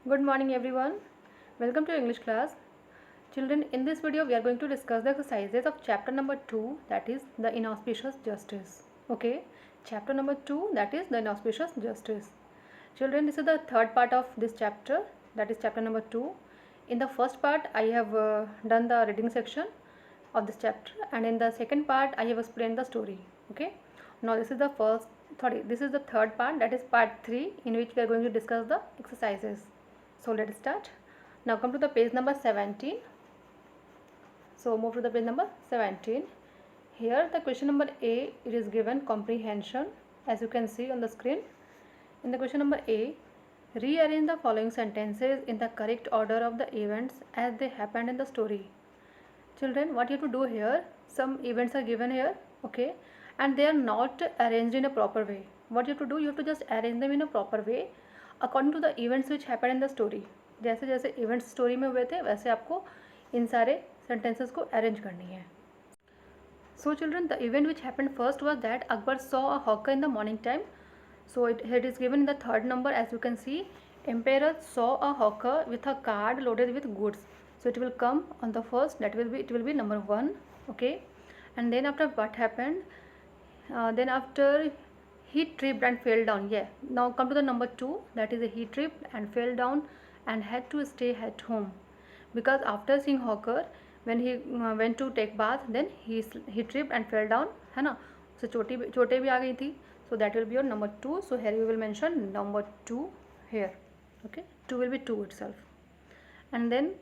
Good morning everyone. Welcome to English class. Children, in this video we are going to discuss the exercises of chapter number 2, that is the inauspicious justice. Okay, chapter number 2, that is the inauspicious justice. Children, this is the third part of this chapter, that is chapter number 2. In the first part I have done the reading section of this chapter, and in the second part I have explained the story. Okay, now this is the third part, that is part 3, in which we are going to discuss the exercises. So let's start. Now come to the page number 17. So move to the page number 17. Here the question number A, it is given comprehension, as you can see on the screen. In the question number A, rearrange the following sentences in the correct order of the events as they happened in the story. Children, what you have to do here, some events are given here, okay, and they are not arranged in a proper way. What you have to do, you have to just arrange them in a proper way according to the events which happened in the story. जैसे जैसे events story में हुए थे वैसे आपको इन सारे sentences को arrange करनी है. So children, the event which happened first was that Akbar saw a hawker in the morning time. So it is given in the third number, as you can see. Emperor saw a hawker with a cart loaded with goods. So it will come on the first, it will be number 1. Okay, and then after what happened, then after he tripped and fell down. Yeah, now come to the number 2, that is he tripped and fell down and had to stay at home, because after seeing hawker, when he went to take bath, then he tripped and fell down, है ना. So चोटें भी आ गई थी. So that will be your number 2. So here we will mention number 2 here. Okay, 2 will be 2 itself. And then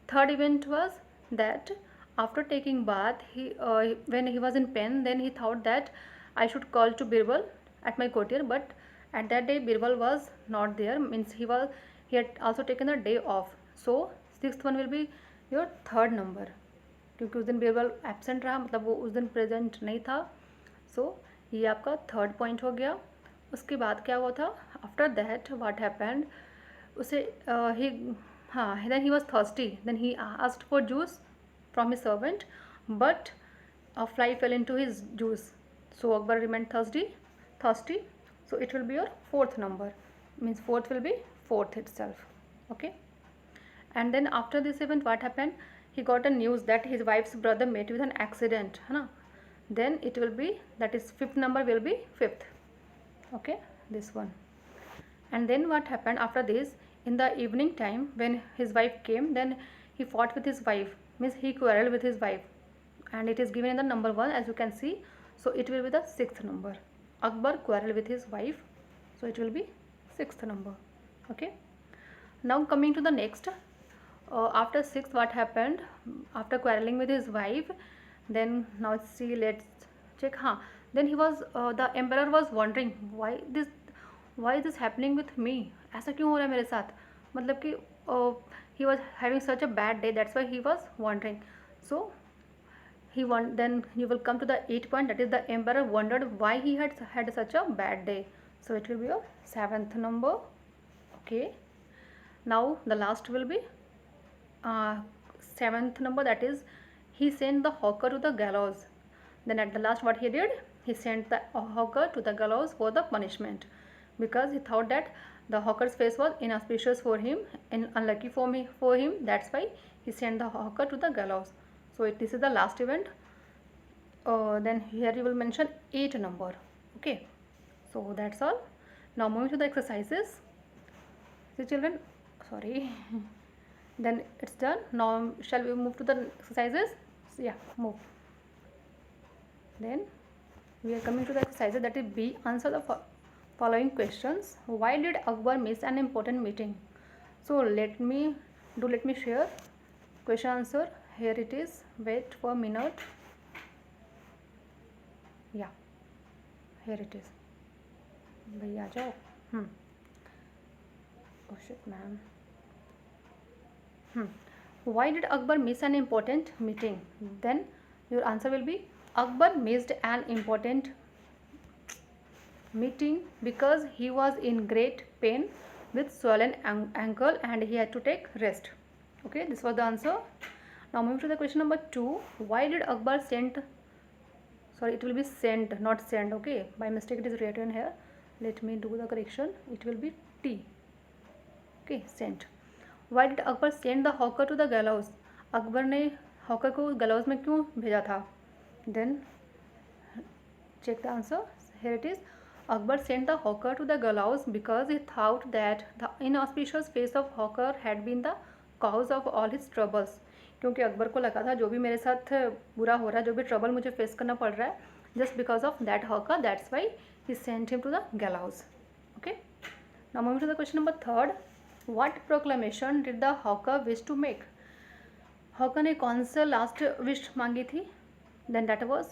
third event was that after taking bath, when he was in pain, then he thought that I should call to Birbal at my courtier, but at that day Birbal was not there, means he had also taken a day off. So sixth one will be your third number, क्योंकि उस दिन Birbal absent रहा, मतलब वो उस दिन present नहीं था. सो ये आपका थर्ड पॉइंट हो गया. उसके बाद क्या हुआ था, आफ्टर दैट व्हाट हैपेंड, उसे then he was thirsty, then he asked for juice from his servant, but a fly fell into his juice. So Akbar remained thirsty. So it will be your fourth number, means fourth will be fourth itself. Okay, and then after this event what happened, he got a news that his wife's brother met with an accident, है ना. Then it will be, that is fifth number will be fifth. Okay, this one. And then what happened after this, in the evening time when his wife came, then he fought with his wife, means he quarreled with his wife, and it is given in the number 1, as you can see. So it will be the sixth number. Akbar quarreled with his wife, so it will be sixth number. Okay, now coming to the next. After sixth, what happened, after quarreling with his wife, then now see, let's check. Then the emperor was wondering why is this happening with me, ऐसा क्यों हो रहा है मेरे साथ, मतलब कि he was having such a bad day, that's why he was wondering. So then you will come to the 8th point, that is the emperor wondered why he had such a bad day. So it will be your seventh number. Okay, now the last will be seventh number, that is he sent the hawker to the gallows. Then at the last what he did, he sent the hawker to the gallows for the punishment, because he thought that the hawker's face was inauspicious for him and unlucky for him, that's why he sent the hawker to the gallows. So this is the last event. Then here you will mention 8 number. Okay, so that's all. Now moving to the exercises. See children, sorry. Then it's done. Now shall we move to the exercises? So yeah, move. Then we are coming to the exercises, that is B. Answer the following questions. Why did Akbar miss an important meeting? So let me share question answer. Here it is. Wait for a minute. Yeah, here it is. भैया आ जाओ. Oh shit, ma'am. Why did Akbar miss an important meeting? Then your answer will be, Akbar missed an important meeting because he was in great pain with swollen ankle and he had to take rest. Okay, this was the answer. Now moving to the question number 2. Why did Akbar send, sorry, it will be sent, not send. Okay, by mistake it is written here. Let me do the correction. It will be T. Okay, sent. Why did Akbar send the hawker to the gallows? Akbar ने hawker को गलौज में क्यों भेजा था? Then check the answer. Here it is. Akbar sent the hawker to the gallows because he thought that the inauspicious face of hawker had been the cause of all his troubles. क्योंकि अकबर को लगा था जो भी मेरे साथ बुरा हो रहा है, जो भी ट्रबल मुझे फेस करना पड़ रहा है, just because of that hawker, that's why he sent him to the gallows. Okay. Now moving to the question number 3. What proclamation did the hawker wish to make? Hawker ने कौन सा last wish मांगी थी? Then that was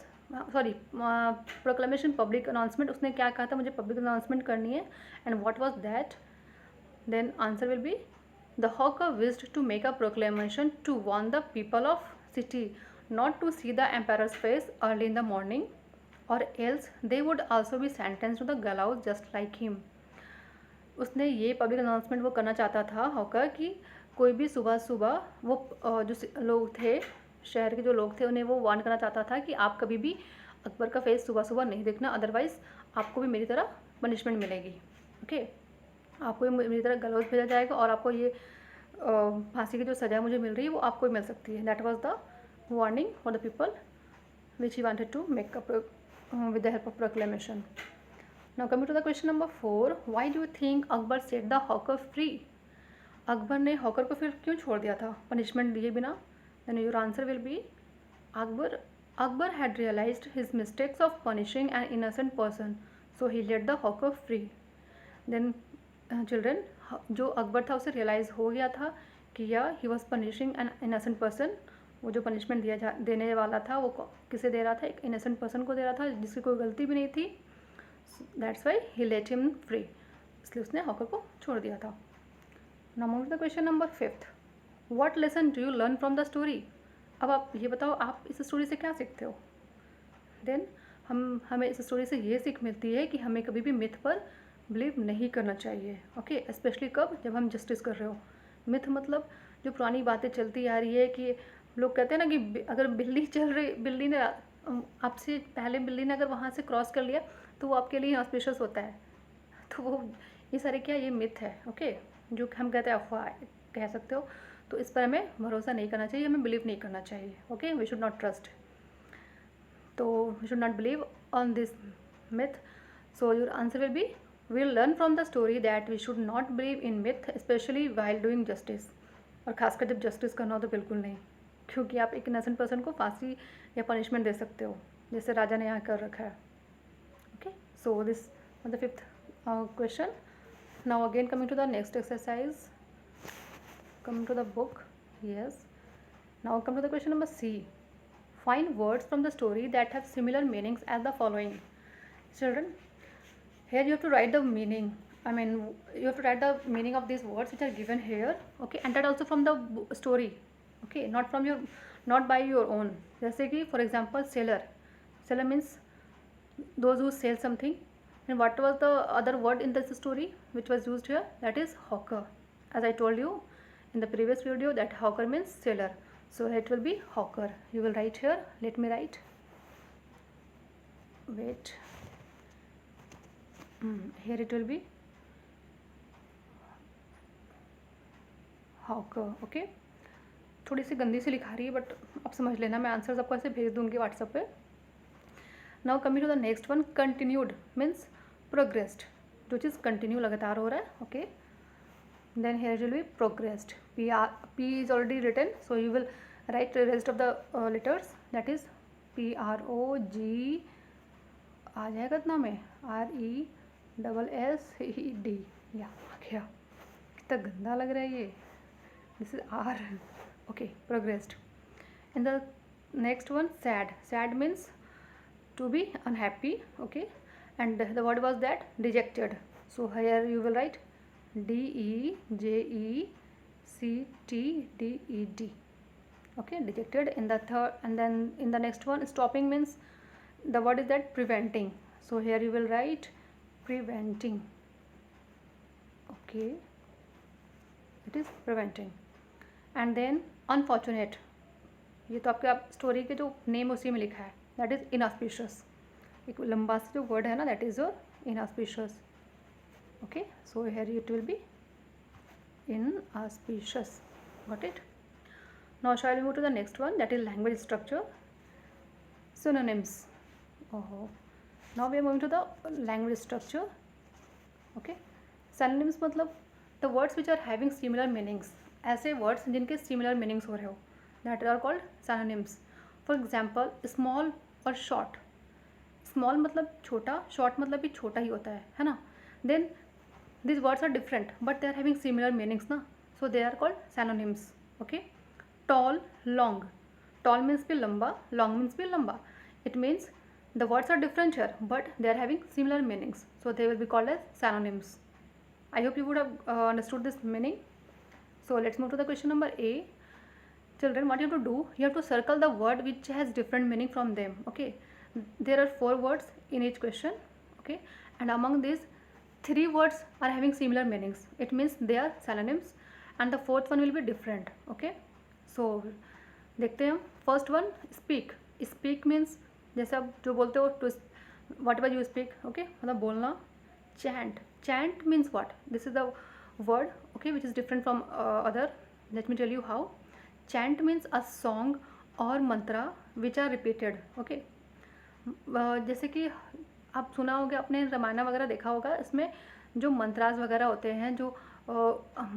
proclamation, public announcement. उसने क्या कहा था, मुझे पब्लिक अनाउंसमेंट करनी है. And what was that? Then answer will be the hawker wished to make a proclamation to warn the people of city not to see the emperor's face early in the morning और else they would also be sentenced to the gallows just like him. उसने ये public announcement वो करना चाहता था hawker कि कोई भी सुबह सुबह वो जो लोग थे, शहर के जो लोग थे, उन्हें वो वार्न करना चाहता था कि आप कभी भी अकबर का फेस सुबह सुबह नहीं देखना, अदरवाइज़ आपको भी मेरी तरह पनिशमेंट मिलेगी. ओके, आपको भी मेरी तरह गलौज भेजा जाएगा और आपको ये फांसी की जो सज़ा मुझे मिल रही है वो आपको भी मिल सकती है. That was the warning for the people which he wanted to make up with the help of proclamation. Now coming to the question number 4. Why do you think Akbar set the hawker free? Akbar ने hawker को फिर क्यों छोड़ दिया था punishment दिए बिना? Then your answer will be Akbar had realized his mistakes of punishing an innocent person, so he let the hawker free. Then children, जो अकबर था उसे रियलाइज़ हो गया था कि he was punishing an innocent person. वो जो पनिशमेंट देने वाला था वो किसे दे रहा था? एक innocent person को दे रहा था जिसकी कोई गलती भी नहीं थी. That's why he let him free. इसलिए उसने हॉकर को छोड़ दिया था. Now move to the question number 5. What lesson do you learn from the story? अब आप ये बताओ आप इस स्टोरी से क्या सीखते हो? Then हमें इस स्टोरी से ये सीख मिलती है कि हमें कभी भी मिथ पर बिलीव नहीं करना चाहिए. ओके, स्पेशली कब? जब हम जस्टिस कर रहे हो. मिथ मतलब जो पुरानी बातें चलती आ रही है कि लोग कहते हैं ना कि अगर बिल्ली ने आपसे पहले बिल्ली ने अगर वहाँ से क्रॉस कर लिया तो वो आपके लिए ऑस्पिशियस होता है. तो वो ये सारे क्या, ये मिथ है. ओके, जो हम कहते हैं अफवाह कह सकते हो. तो इस पर हमें भरोसा नहीं करना चाहिए, हमें बिलीव नहीं करना चाहिए. Okay, we should not trust. तो we should not believe on this myth. So your answer will be we will learn from the story that we should not believe in myth specially while doing justice. और खासकर जब justice करना हो तो बिल्कुल नहीं, क्योंकि आप एक इनोसेंट पर्सन को फांसी या पनिशमेंट दे सकते हो जैसे राजा ने यहाँ कर रखा है. Okay, so this was the 5th question. Now again coming to the next exercise, coming to the book. Yes, now come to the question number C. Find words from the story that have similar meanings as the following. Children, here you have to write the meaning. You have to write the meaning of these words which are given here. Okay, and that also from the story. Okay, not by your own. जैसे कि for example seller. Seller means those who sell something. And what was the other word in this story which was used here? That is hawker. As I told you in the previous video that hawker means seller. So it will be hawker. You will write here. Let me write. Wait. Here it will be hawker. Okay. थोड़ी सी गंदी सी लिखा रही है but आप समझ लेना, मैं answers आपको ऐसे भेज दूँगी व्हाट्सएप पे. Now coming to the next one. Continued means progressed, जो चीज़ कंटिन्यू लगातार हो रहा है. Okay, then here will be progressed. P is already written, so you will write the rest of the letters. That is PROG आ जाएगा इतना में RESSED. या आ गया, कितना गंदा लग रहा है ये. This is R. Okay, progressed. And the next one, sad. Sad means to be unhappy. Okay, and the word was that dejected. So here you will write DEJECTDED. Okay, dejected. In the third, and then in the next one, stopping means the word is that preventing. So here you will write preventing. Okay, it is preventing. And then unfortunate, ये तो आपके story के जो name उसी में लिखा है. That is inauspicious. एक लंबा सा जो वर्ड है ना, that is your inauspicious. Okay, so here it will B inauspicious. Got it? Now shall we move to the next one, that is language structure. Synonyms. Oh, now we are moving to the language structure. Okay, synonyms मतलब the words which are having similar meanings. ऐसे words जिनके similar meanings हो रहे हो, that are called synonyms. For example, small और short. Small मतलब छोटा, short मतलब भी छोटा ही होता है ना. Then these words are different but they are having similar meanings ना, so they are called synonyms. Okay, tall, long. Tall means भी लंबा, long means भी लंबा. It means the words are different here but they are having similar meanings, so they will be called as synonyms. I hope you would have understood this meaning. So let's move to the question number A. Children, what you have to do, you have to circle the word which has different meaning from them. Okay, there are 4 words in each question. Okay, and among these 3 words are having similar meanings. It means they are synonyms and the 4th one will be different. Okay, so देखते हैं. First one, speak. Speak means जैसे आप जो बोलते हो to whatever you speak. Okay, मतलब बोलना. Chant. Chant means what? This is the word, okay, which is different from other. Let me tell you how. Chant means a song or mantra which are repeated. Okay, जैसे कि आप सुना होगा, आपने रामायण वगैरह देखा होगा, इसमें जो मंत्रास वगैरह होते हैं, जो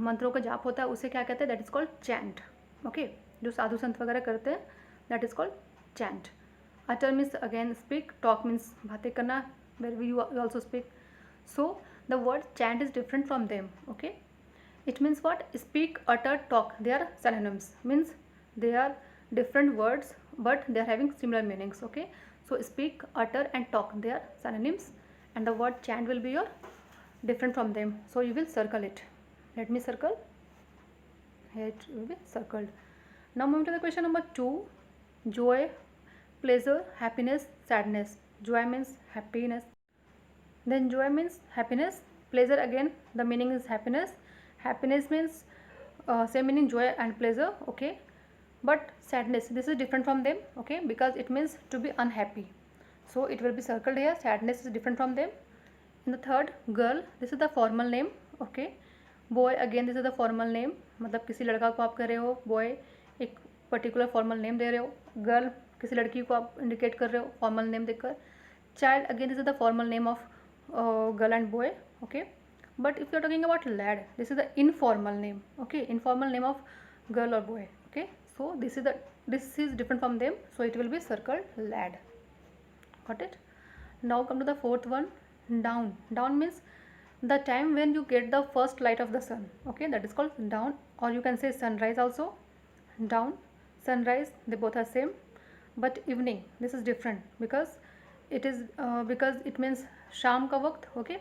मंत्रों का जाप होता है, उसे क्या कहते हैं? That is called chant. Okay, जो साधु संत वगैरह करते हैं, that is called chant. Utter means again speak, talk means बातें करना, where we you also speak. So the word chant is different from them. Okay, it means what? Speak, utter, talk, they are synonyms. Means they are different words but they are having similar meanings. Okay, so speak, utter and talk, they are synonyms, and the word chant will be your different from them, so you will circle it. Let me circle. Here it will be circled. Now moving to the question number 2. Joy, pleasure, happiness, sadness. Joy means happiness, then joy means happiness. Pleasure, again the meaning is happiness. Happiness means same meaning, joy and pleasure. Okay, but sadness, this is different from them. Okay, because it means to be unhappy, so it will be circled here. Sadness is different from them. In the third, girl, this is the formal name. Okay, boy, again this is the formal name, मतलब किसी लड़का को आप कह रहे हो boy, एक particular formal name दे रहे हो. गर्ल, किसी लड़की को आप इंडिकेट कर रहे हो फॉर्मल नेम देकर. Child, again this is the formal name of girl and boy. Okay, but if you are talking about lad, this is the informal name. Okay, informal name of girl or boy. Okay, so this is different from them, so it will be circled lad. Got it? Now come to the 4th one, down. Down means the time when you get the first light of the sun. Okay, that is called down, or you can say sunrise also. Down, sunrise, they both are same, but evening, this is different because it means sham ka waqt. Okay,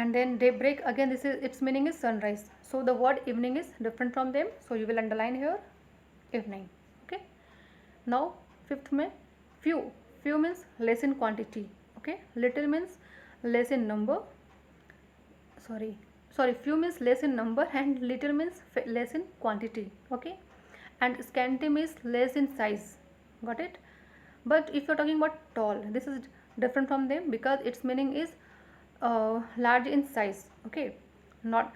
and then daybreak, again this is, its meaning is sunrise, so the word evening is different from them, so you will underline here evening. Okay, now 5th mein, few. Few means less in quantity. Okay, little means less in number, sorry, few means less in number and little means less in quantity. Okay, and scanty means less in size. Got it? But if you are talking about tall, this is different from them because its meaning is large in size. Okay, not,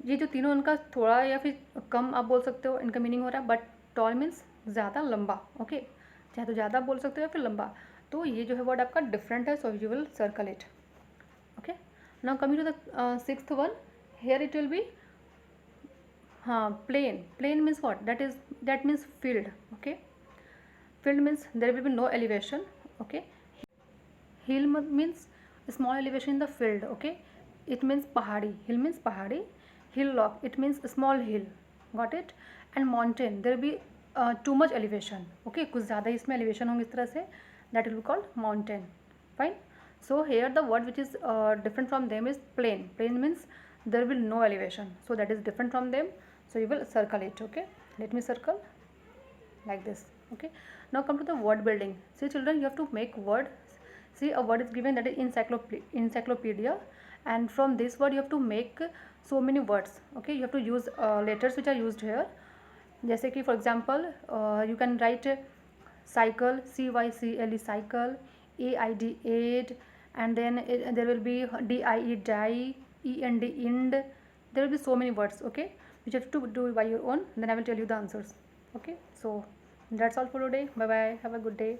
ये जो तीनों इनका थोड़ा या फिर कम आप बोल सकते हो, इनका मीनिंग हो रहा है, बट टॉल मीन्स ज़्यादा लंबा. ओके, चाहे तो ज़्यादा बोल सकते हो या फिर लंबा, तो ये जो है वर्ड आपका डिफरेंट है, so you will circle it. Okay, now coming to the 6th one, here it will be हाँ plain. Plain means what? That means field. Okay, field means there will be no elevation. Okay, hill means small elevation in the field. Okay, it means pahadi. Hill means pahadi. Hillock, it means small hill. Got it? And mountain, there will be too much elevation. Okay, कुछ ज़्यादा इसमें elevation होंगे इस तरह से, that will be called mountain. Fine. So here the word which is different from them is plain. Plain means there will be no elevation, so that is different from them, so you will circle it. Okay, let me circle like this. Okay, now come to the word building. See children, you have to make word. See, a word is given, that is encyclopedia, and from this word you have to make so many words. Okay, you have to use letters which are used here. जैसे कि for example you can write cycle, cycle, cycle, aid, aid, and then there will be die, die, end, end, there will be so many words, okay, which you have to do by your own. Then I will tell you the answers. Okay, so that's all for today. Bye bye, have a good day.